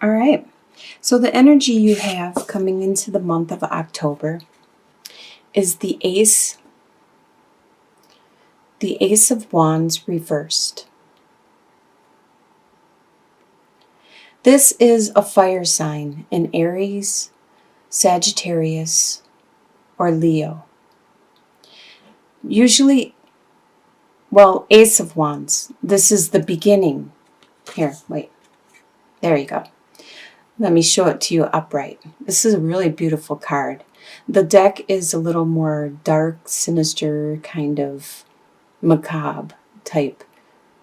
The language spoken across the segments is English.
All right. So the energy you have coming into the month of October is the Ace of Wands reversed. This is a fire sign in Aries, Sagittarius, or Leo. Usually, Ace of Wands. This is the beginning. Here, wait. There you go. Let me show it to you upright. This is a really beautiful card. The deck is a little more dark, sinister, kind of macabre type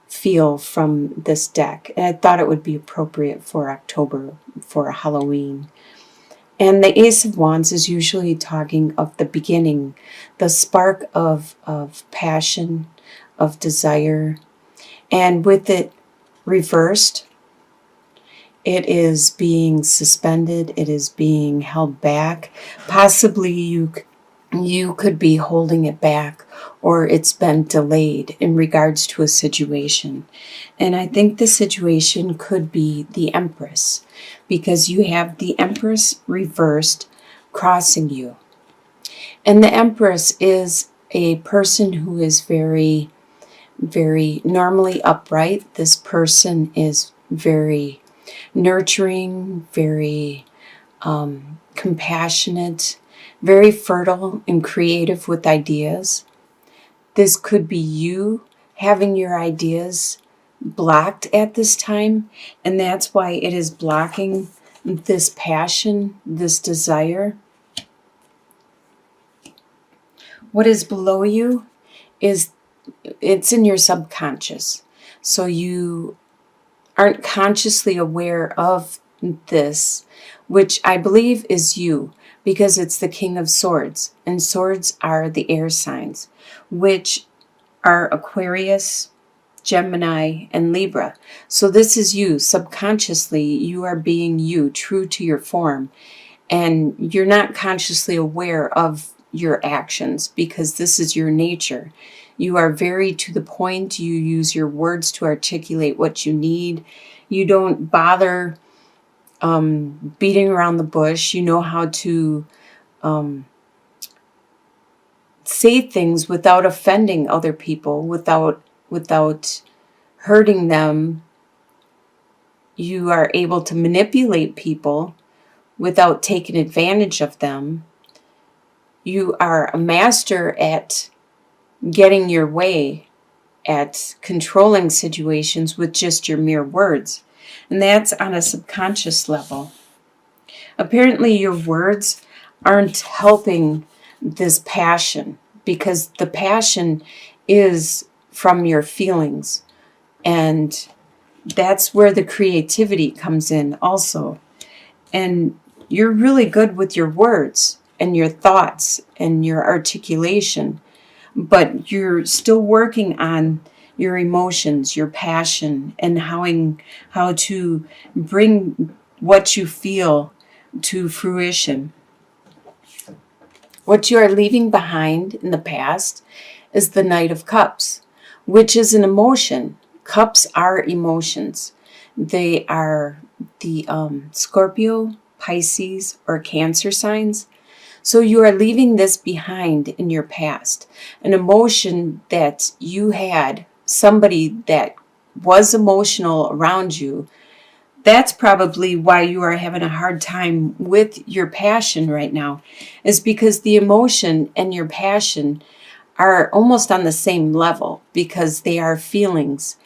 feel from this deck. And I thought it would be appropriate for October, for Halloween. And the Ace of Wands is usually talking of the beginning, the spark of passion, of desire. And with it reversed, it is being suspended. It is being held back. Possibly you could be holding it back, or it's been delayed in regards to a situation. And I think the situation could be the Empress, because you have the Empress reversed crossing you. And the Empress is a person who is very, very normally upright. This person is very nurturing, very compassionate, very fertile and creative with ideas. This could be you having your ideas blocked at this time, and that's why it is blocking this passion, this desire. What is below you it's in your subconscious. So you aren't consciously aware of this, which I believe is you, because it's the King of Swords, and swords are the air signs, which are Aquarius, Gemini, and Libra. So this is you. Subconsciously, you are being you, true to your form, and you're not consciously aware of your actions because this is your nature. You are very to the point. You use your words to articulate what you need. You don't bother beating around the bush. You know how to say things without offending other people, without hurting them. You are able to manipulate people without taking advantage of them. You are a master at getting your way, at controlling situations with just your mere words. And that's on a subconscious level. Apparently your words aren't helping this passion, because the passion is from your feelings. And that's where the creativity comes in also. And you're really good with your words and your thoughts and your articulation, but you're still working on your emotions, your passion, and how to bring what you feel to fruition. What you are leaving behind in the past is the Knight of Cups, which is an emotion. Cups are emotions. They are the Scorpio, Pisces, or Cancer signs. So you are leaving this behind in your past, an emotion that you had, somebody that was emotional around you. That's probably why you are having a hard time with your passion right now, is because the emotion and your passion are almost on the same level, because they are feelings.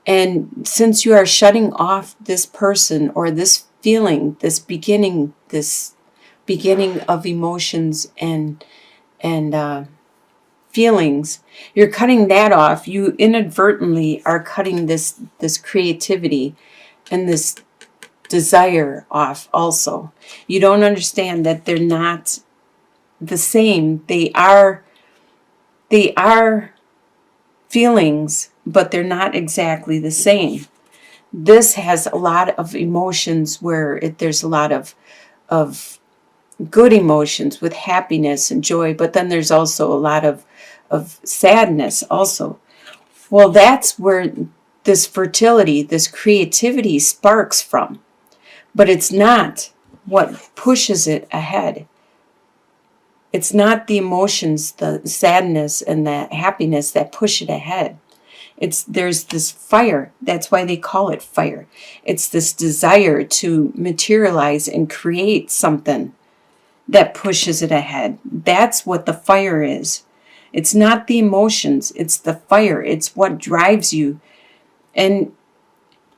And since you are shutting off this person or this feeling, this beginning of emotions and feelings, you're cutting that off. You inadvertently are cutting this creativity and this desire off also. You don't understand that they're not the same. They are feelings, but they're not exactly the same. This has a lot of emotions where there's a lot of good emotions with happiness and joy, but then there's also a lot of sadness also. Well, that's where this fertility, this creativity sparks from. But it's not what pushes it ahead. It's not the emotions, the sadness and the happiness that push it ahead. There's this fire. That's why they call it fire. It's this desire to materialize and create something that pushes it ahead. That's what the fire is. It's not the emotions, it's the fire. It's what drives you. And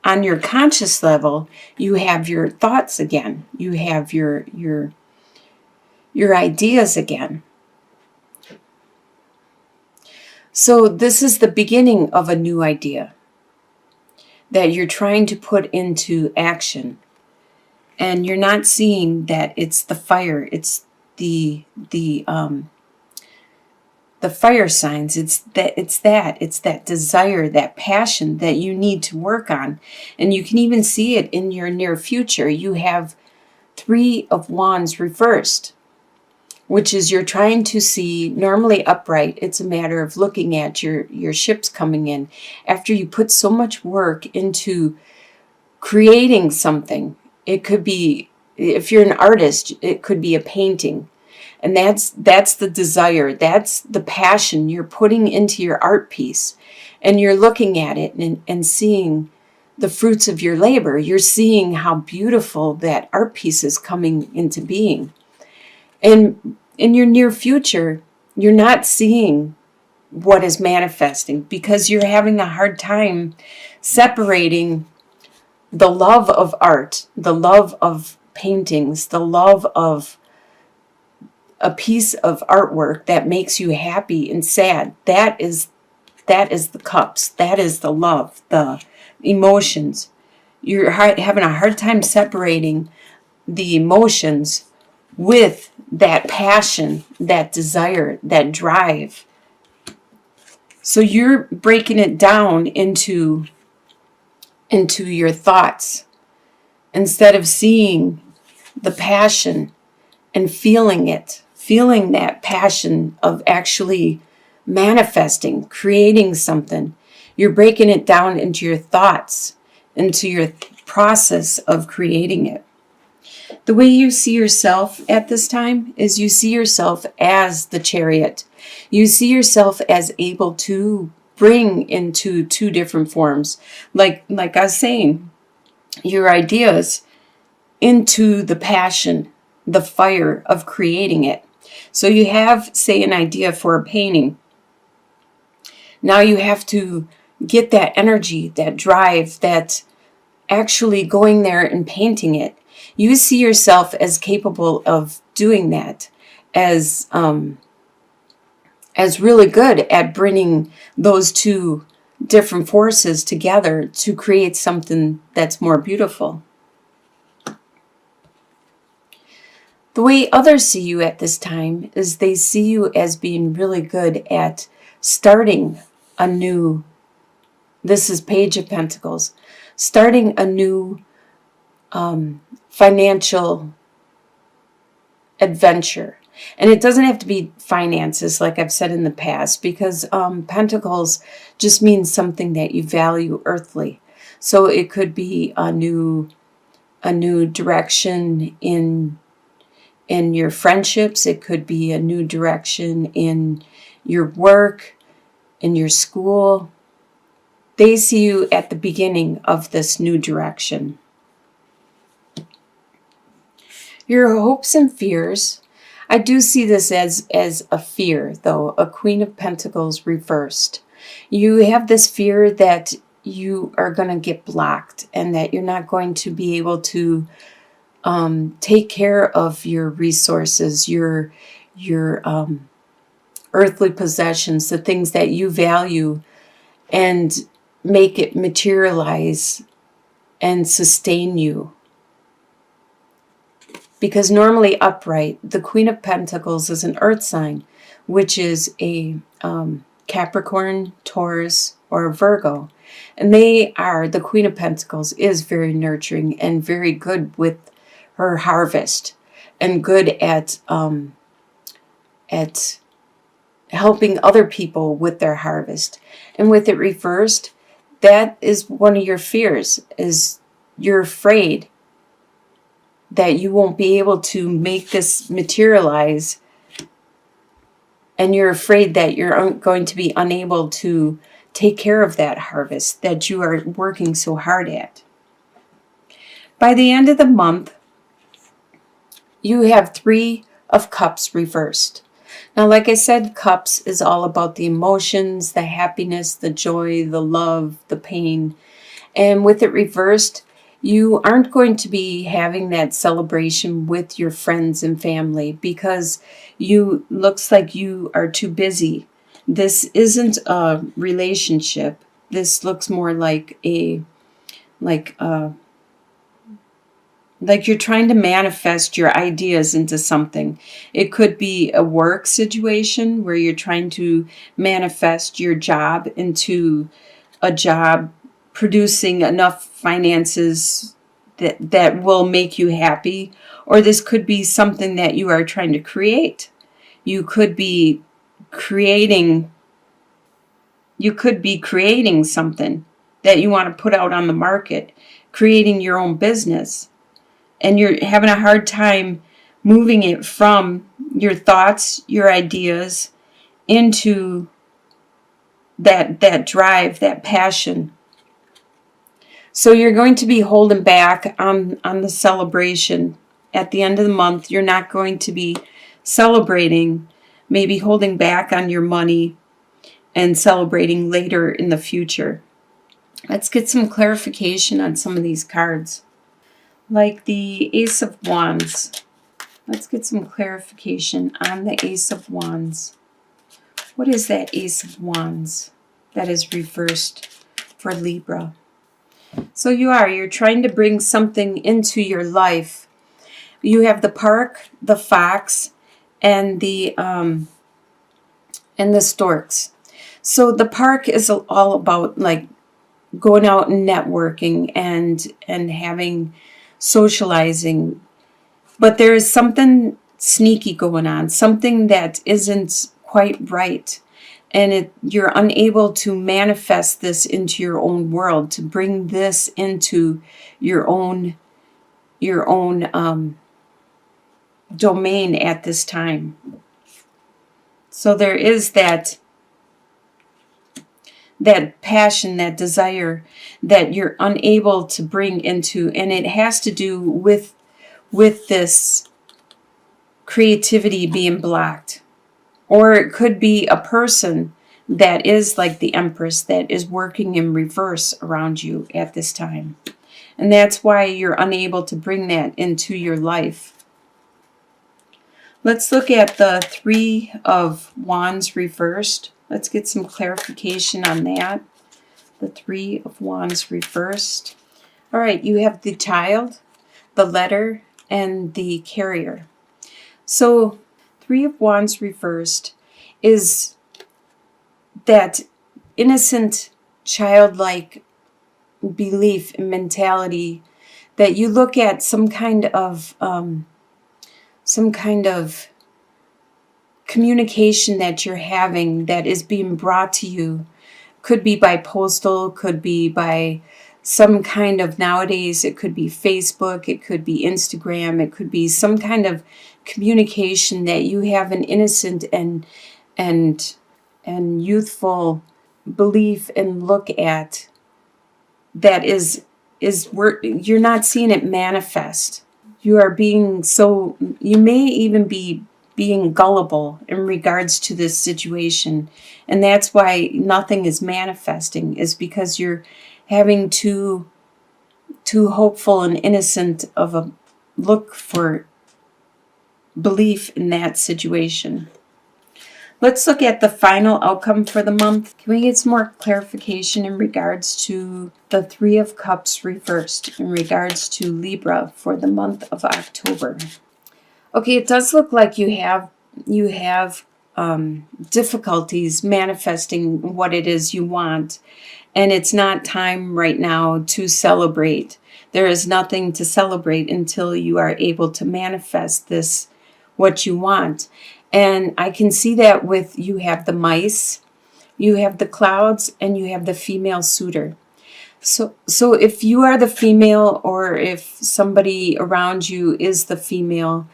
on your conscious level, you have your thoughts again. You have your ideas again. So this is the beginning of a new idea that you're trying to put into action. And you're not seeing that it's the fire, it's the fire signs. It's that desire, that passion that you need to work on. And you can even see it in your near future. You have 3 of Wands reversed, which is you're trying to see, normally upright. It's a matter of looking at your ships coming in. After you put so much work into creating something, it could be, if you're an artist, it could be a painting. And that's the desire, that's the passion you're putting into your art piece. And you're looking at it and seeing the fruits of your labor. You're seeing how beautiful that art piece is coming into being. And in your near future, you're not seeing what is manifesting because you're having a hard time separating the love of art, the love of paintings, the love of a piece of artwork that makes you happy and sad. That is the cups. That is the love, the emotions. You're having a hard time separating the emotions with that passion, that desire, that drive. So you're breaking it down into your thoughts instead of seeing the passion and feeling it, feeling that passion of actually manifesting, creating something. You're breaking it down into your thoughts, into your process of creating it. The way you see yourself at this time is you see yourself as the Chariot. You see yourself as able to bring into 2 different forms. Like I was saying, your ideas into the passion, the fire of creating it. So you have, say, an idea for a painting. Now you have to get that energy, that drive, that actually going there and painting it. You see yourself as capable of doing that, as really good at bringing those 2 different forces together to create something that's more beautiful. The way others see you at this time is they see you as being really good at starting a new, this is Page of Pentacles, starting a new financial adventure. And it doesn't have to be finances, like I've said in the past, because Pentacles just means something that you value earthly. So it could be a new direction in your friendships. It could be a new direction in your work, in your school. They see you at the beginning of this new direction. Your hopes and fears. I do see this as a fear, though, a Queen of Pentacles reversed. You have this fear that you are going to get blocked and that you're not going to be able to take care of your resources, your earthly possessions, the things that you value, and make it materialize and sustain you. Because normally upright, the Queen of Pentacles is an earth sign, which is a Capricorn, Taurus, or a Virgo. And the Queen of Pentacles is very nurturing and very good with her harvest and good at helping other people with their harvest. And with it reversed, that is one of your fears, is you're afraid that you won't be able to make this materialize, and you're afraid that you're going to be unable to take care of that harvest that you are working so hard at. By the end of the month, you have 3 of Cups reversed. Now, like I said, Cups is all about the emotions, the happiness, the joy, the love, the pain. And with it reversed, you aren't going to be having that celebration with your friends and family because you looks like you are too busy. This isn't a relationship. This looks more like like you're trying to manifest your ideas into something. It could be a work situation where you're trying to manifest your job into a job producing enough finances that will make you happy. Or this could be something that you are trying to create. You could be creating something that you want to put out on the market, creating your own business. And you're having a hard time moving it from your thoughts, your ideas, into that drive, that passion. So you're going to be holding back on the celebration. At the end of the month, you're not going to be celebrating, maybe holding back on your money and celebrating later in the future. Let's get some clarification on some of these cards. Like the Ace of Wands. Let's get some clarification on the Ace of Wands. What is that Ace of Wands that is reversed for Libra? So you're trying to bring something into your life. You have the park, the fox, and the storks. So the park is all about like going out and networking and having socializing. But there is something sneaky going on, something that isn't quite right. And you're unable to manifest this into your own world, to bring this into your own domain at this time. So there is that passion, that desire that you're unable to bring into, and it has to do with this creativity being blocked. Or it could be a person that is like the Empress that is working in reverse around you at this time. And that's why you're unable to bring that into your life. Let's look at the 3 of Wands reversed. Let's get some clarification on that. The 3 of Wands reversed. All right, you have the Child, the Letter, and the Carrier. So 3 of Wands reversed is that innocent, childlike belief and mentality that you look at some kind of communication that you're having that is being brought to you. Could be by postal, could be by some kind of, nowadays it could be Facebook, it could be Instagram, it could be some kind of communication that you have an innocent and youthful belief and look at that is you're not seeing it manifest. You are being so, you may even be being gullible in regards to this situation, and that's why nothing is manifesting, is because you're having too hopeful and innocent of a look for belief in that situation. Let's look at the final outcome for the month. Can we get some more clarification in regards to the 3 of Cups reversed in regards to Libra for the month of October? Okay, it does look like you have difficulties manifesting what it is you want, and it's not time right now to celebrate. There is nothing to celebrate until you are able to manifest this, what you want. And I can see that with, you have the mice, you have the clouds, and you have the female suitor. So if you are the female, or if somebody around you is the female,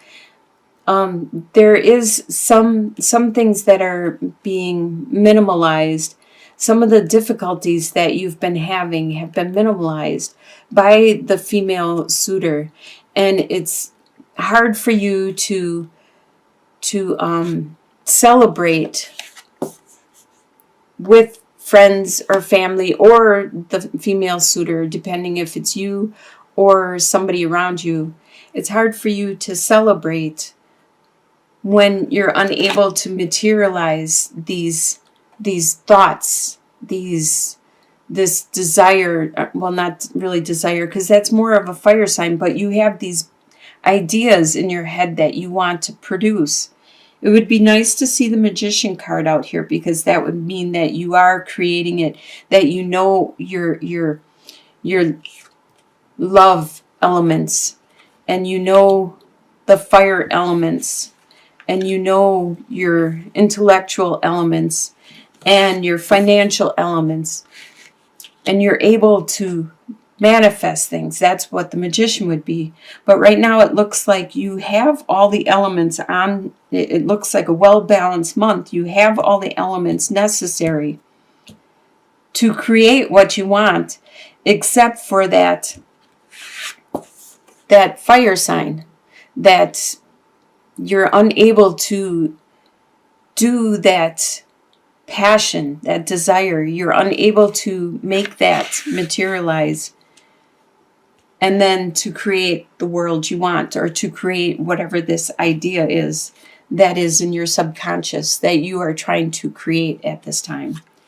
there is some things that are being minimalized. Some of the difficulties that you've been having have been minimalized by the female suitor, and it's hard for you to celebrate with friends or family, or the female suitor, depending if it's you or somebody around you. It's hard for you to celebrate when you're unable to materialize these thoughts, this desire. Well, not really desire, because that's more of a fire sign, but you have these ideas in your head that you want to produce. It would be nice to see the Magician card out here, because that would mean that you are creating it, that you know your love elements, and you know the fire elements, and you know your intellectual elements and your financial elements, and you're able to manifest things. That's what the Magician would be. But right now it looks like you have all the elements on. It looks like a well-balanced month. You have all the elements necessary to create what you want, except for that fire sign, that you're unable to do that passion, that desire. You're unable to make that materialize, and then to create the world you want, or to create whatever this idea is that is in your subconscious that you are trying to create at this time.